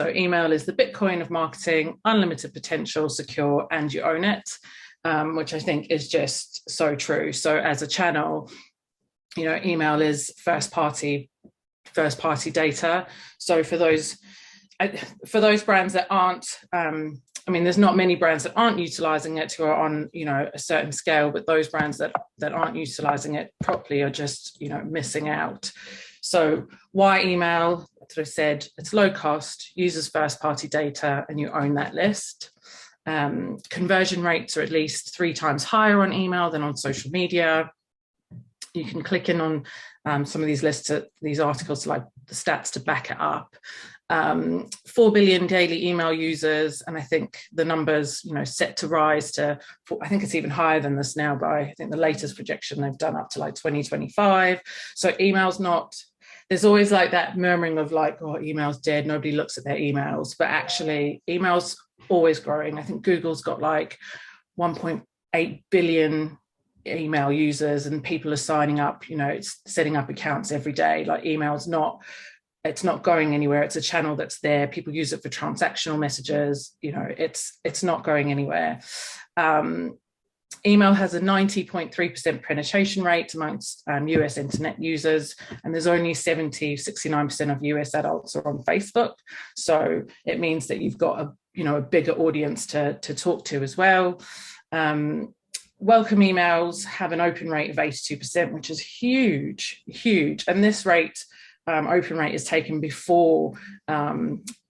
So email is the Bitcoin of marketing, unlimited potential, secure, and you own it, which I think is just so true. So as a channel, email is first party data. So for those brands that aren't, there's not many brands that aren't utilizing it who are on, a certain scale, but those brands that aren't utilizing it properly are just, missing out. So why email? As I said, it's low cost, uses first party data, and you own that list. Conversion rates are at least 3 times higher on email than on social media. You can click in on some of these lists, these articles, like the stats to back it up. 4 billion daily email users, and I think the numbers, set to rise to, I think it's even higher than this now, by I think the latest projection they've done up to like 2025. So email's not, there's always like that murmuring of like, oh, email's dead, nobody looks at their emails, but actually email's always growing. I think Google's got like 1.8 billion email users, and people are signing up, it's setting up accounts every day. Like email's not, it's not going anywhere. It's a channel that's there. People use it for transactional messages. It's not going anywhere. Email has a 90.3% penetration rate amongst US internet users, and there's only 69% of US adults are on Facebook. So it means that you've got a bigger audience to talk to as well. Welcome emails have an open rate of 82%, which is huge. And this rate, open rate, is taken before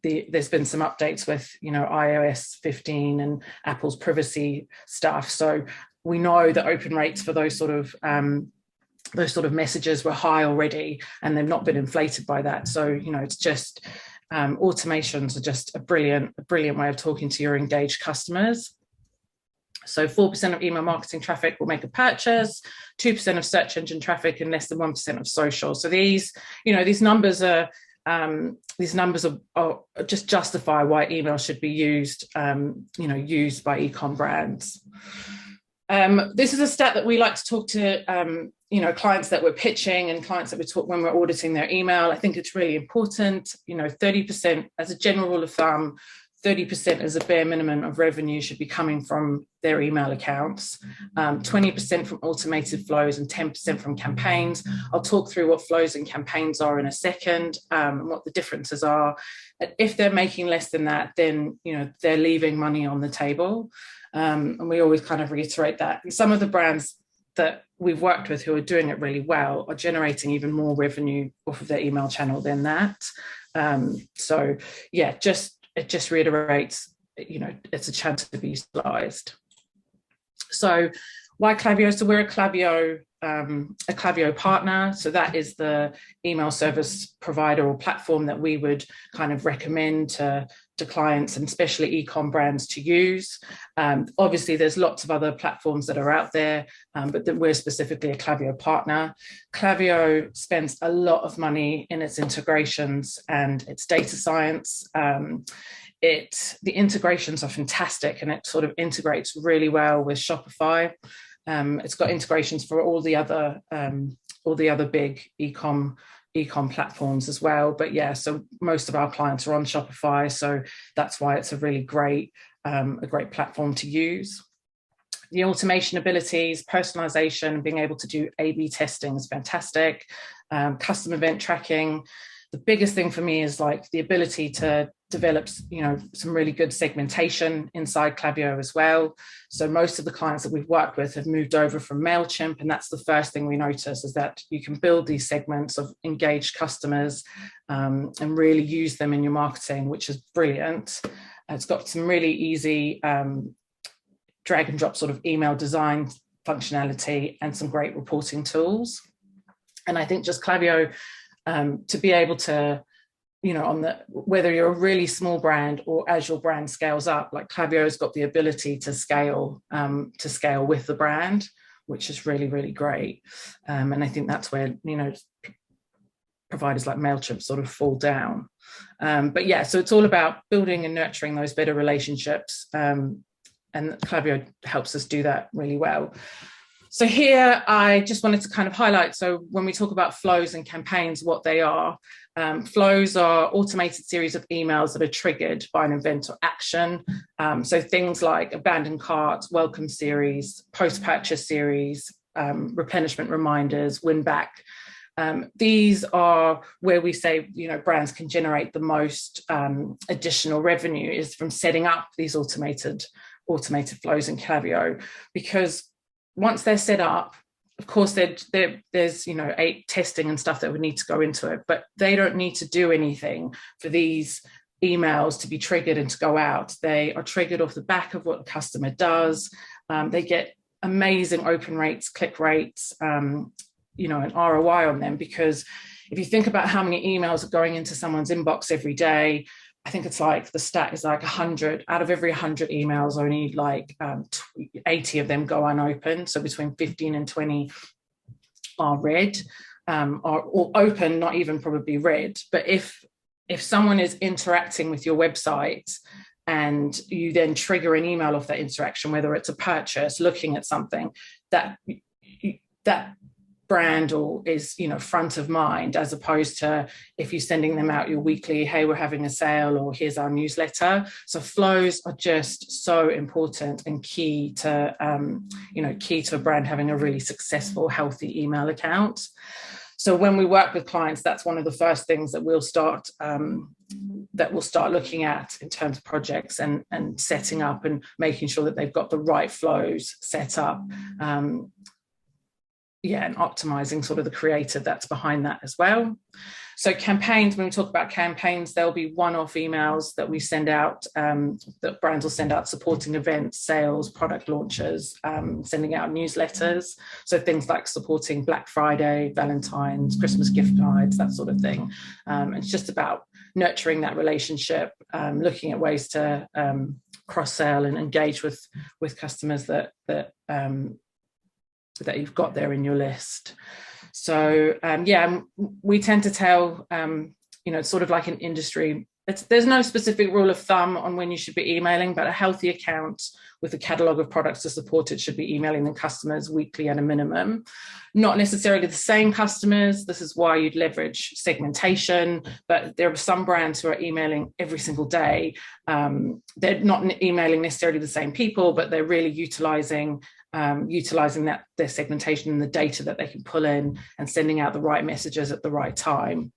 there's been some updates with iOS 15 and Apple's privacy stuff. So we know that open rates for those sort of messages were high already, and they've not been inflated by that. So it's just automations are just a brilliant way of talking to your engaged customers. So 4% of email marketing traffic will make a purchase, 2% of search engine traffic, and less than 1% of social. So these numbers are just justify why email should be used, used by e-com brands. This is a stat that we like to talk to, clients that we're pitching and clients that we talk when we're auditing their email. I think it's really important. 30% as a general rule of thumb. 30% as a bare minimum of revenue should be coming from their email accounts, 20% from automated flows, and 10% from campaigns. I'll talk through what flows and campaigns are in a second, and what the differences are. If they're making less than that, then they're leaving money on the table, and we always kind of reiterate that. And some of the brands that we've worked with who are doing it really well are generating even more revenue off of their email channel than that. So yeah, it just reiterates, it's a chance to be utilized. So why Klaviyo? So we're a Klaviyo partner. So that is the email service provider or platform that we would kind of recommend to clients, and especially eComm brands, to use. Obviously, there's lots of other platforms that are out there, but we're specifically a Klaviyo partner. Klaviyo spends a lot of money in its integrations and its data science. The integrations are fantastic, and it sort of integrates really well with Shopify. It's got integrations for all the other big eComm platforms as well. But yeah, so most of our clients are on Shopify, so that's why it's a really great platform to use. The automation abilities, personalization, being able to do A/B testing is fantastic. Custom event tracking. The biggest thing for me is like the ability to develop, some really good segmentation inside Klaviyo as well. So most of the clients that we've worked with have moved over from MailChimp, and that's the first thing we notice, is that you can build these segments of engaged customers and really use them in your marketing, which is brilliant. It's got some really easy drag and drop sort of email design functionality and some great reporting tools. And I think just Klaviyo, to be able to, whether you're a really small brand or as your brand scales up, like Klaviyo's got the ability to scale with the brand, which is really, really great. And I think that's where, providers like MailChimp sort of fall down. But yeah, so it's all about building and nurturing those better relationships. And Klaviyo helps us do that really well. So here I just wanted to kind of highlight, so when we talk about flows and campaigns, what they are. Flows are automated series of emails that are triggered by an event or action. So things like abandoned cart, welcome series, post-purchase series, replenishment reminders, win back. These are where we say, brands can generate the most additional revenue is from setting up these automated flows in Klaviyo, because once they're set up, of course, there's testing and stuff that would need to go into it, but they don't need to do anything for these emails to be triggered and to go out. They are triggered off the back of what the customer does. They get amazing open rates, click rates, and ROI on them, because if you think about how many emails are going into someone's inbox every day, I think it's like the stat is like 100 out of every 100 emails, only like 80 of them go unopened. So between 15 and 20 are read, or open, not even probably read. But if someone is interacting with your website and you then trigger an email off that interaction, whether it's a purchase, looking at something, that brand or is front of mind, as opposed to if you're sending them out your weekly, hey, we're having a sale, or here's our newsletter. So flows are just so important and key to a brand having a really successful, healthy email account. So when we work with clients, that's one of the first things that we'll start looking at in terms of projects and setting up and making sure that they've got the right flows set up. And optimizing sort of the creative that's behind that as well. So campaigns, when we talk about campaigns, there'll be one-off emails that we send out, that brands will send out supporting events, sales, product launches, sending out newsletters. So things like supporting Black Friday, Valentine's, Christmas gift guides, that sort of thing. It's just about nurturing that relationship, looking at ways to cross-sell and engage with customers that you've got there in your list. So we tend to tell, sort of like an industry, there's no specific rule of thumb on when you should be emailing, but a healthy account with a catalogue of products to support it should be emailing the customers weekly at a minimum. Not necessarily the same customers. This is why you'd leverage segmentation, but there are some brands who are emailing every single day. They're not emailing necessarily the same people, but they're really utilizing that their segmentation and the data that they can pull in and sending out the right messages at the right time.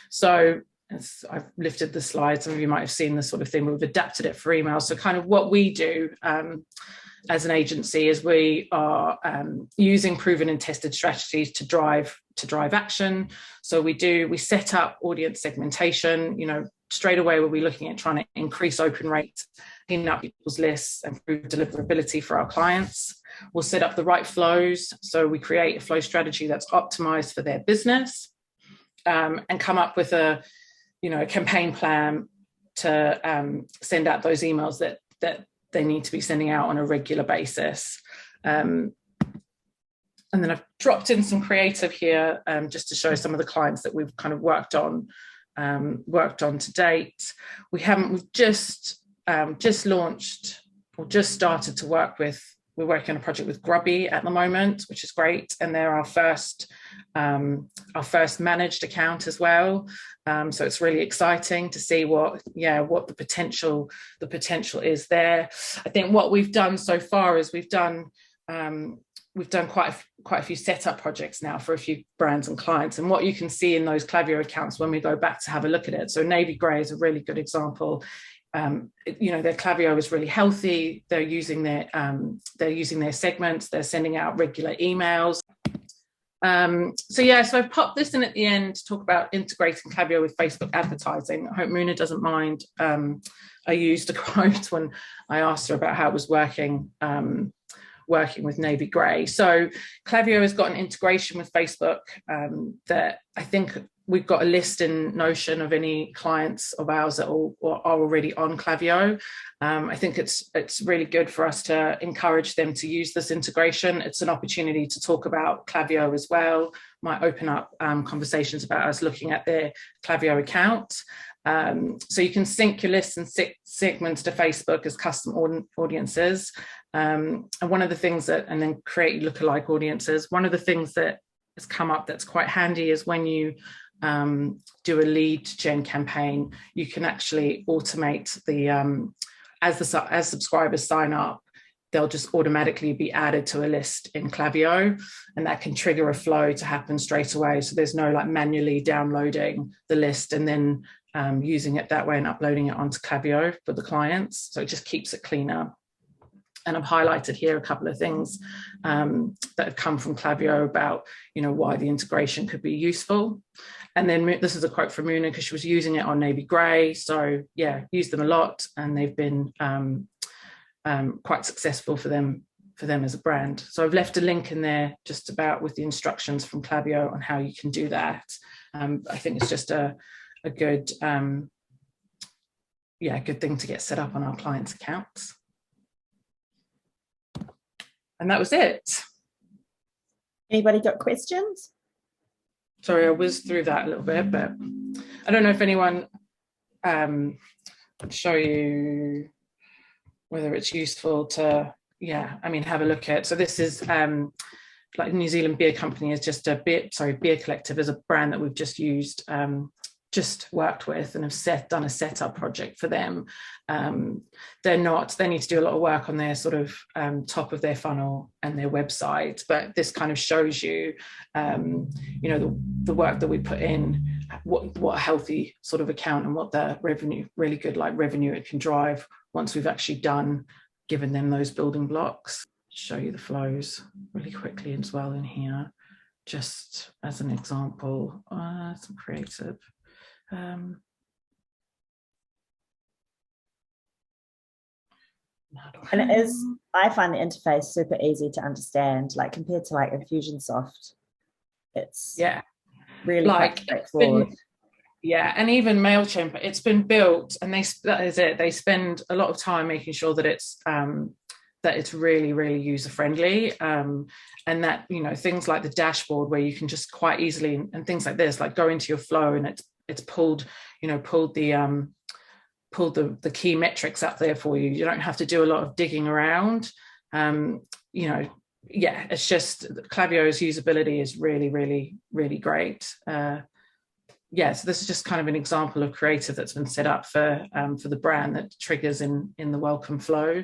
So as I've lifted the slide, some of you might have seen this sort of thing. We've adapted it for email. So kind of what we do as an agency is we are using proven and tested strategies to drive action. So we set up audience segmentation, straight away we'll be looking at trying to increase open rates, clean up people's lists, improve deliverability for our clients. We'll set up the right flows. So we create a flow strategy that's optimized for their business, and come up with a campaign plan to send out those emails that they need to be sending out on a regular basis. And then I've dropped in some creative here just to show some of the clients that we've kind of worked on to date. We've just launched or just started to work with. We're working on a project with Grubby at the moment, which is great, and they're our first managed account as well. So it's really exciting to see what the potential is there. I think what we've done so far is we've done quite a few setup projects now for a few brands and clients, and what you can see in those Klaviyo accounts when we go back to have a look at it. So Navy Grey is a really good example. Their Klaviyo is really healthy. They're using their segments. They're sending out regular emails. So I've popped this in at the end to talk about integrating Klaviyo with Facebook advertising. I hope Muna doesn't mind. I used a quote when I asked her about how it was working with Navy Grey. So Klaviyo has got an integration with Facebook that I think we've got a list in Notion of any clients of ours that are already on Klaviyo. I think it's really good for us to encourage them to use this integration. It's an opportunity to talk about Klaviyo as well. Might open up conversations about us looking at their Klaviyo account. So you can sync your lists and segments to Facebook as custom audiences. And one of the things and then create lookalike audiences. One of the things that has come up that's quite handy is when you do a lead gen campaign, you can actually automate the as subscribers sign up, they'll just automatically be added to a list in Klaviyo, and that can trigger a flow to happen straight away. So there's no like manually downloading the list and then using it that way and uploading it onto Klaviyo for the clients. So it just keeps it cleaner. And I've highlighted here a couple of things that have come from Klaviyo about, why the integration could be useful. And then this is a quote from Muna because she was using it on Navy Grey. So yeah, used them a lot, and they've been quite successful for them as a brand. So I've left a link in there just about with the instructions from Klaviyo on how you can do that. I think it's just a good, good thing to get set up on our clients' accounts. And that was it. Anybody got questions? Sorry, I whizzed through that a little bit, but I don't know if anyone could show you whether it's useful to, have a look at. So this is like New Zealand Beer Company is just Beer Collective is a brand that we've just used, just worked with and have done a setup project for them. They need to do a lot of work on their sort of top of their funnel and their website, but this kind of shows you, the work that we put in, what a healthy sort of account and what the revenue, really good like revenue it can drive once we've actually given them those building blocks. Show you the flows really quickly as well in here, just as an example. Some creative. And it is, I find the interface super easy to understand, like compared to like Infusionsoft. It's really quite straightforward. And even MailChimp, it's been built, and that is it. They spend a lot of time making sure that it's really, really user friendly, and that things like the dashboard where you can just quite easily and things like this, like go into your flow and it's pulled the key metrics up there for you. You don't have to do a lot of digging around. It's just Klaviyo's usability is really, really, really great. So this is just kind of an example of creative that's been set up for the brand that triggers in the welcome flow.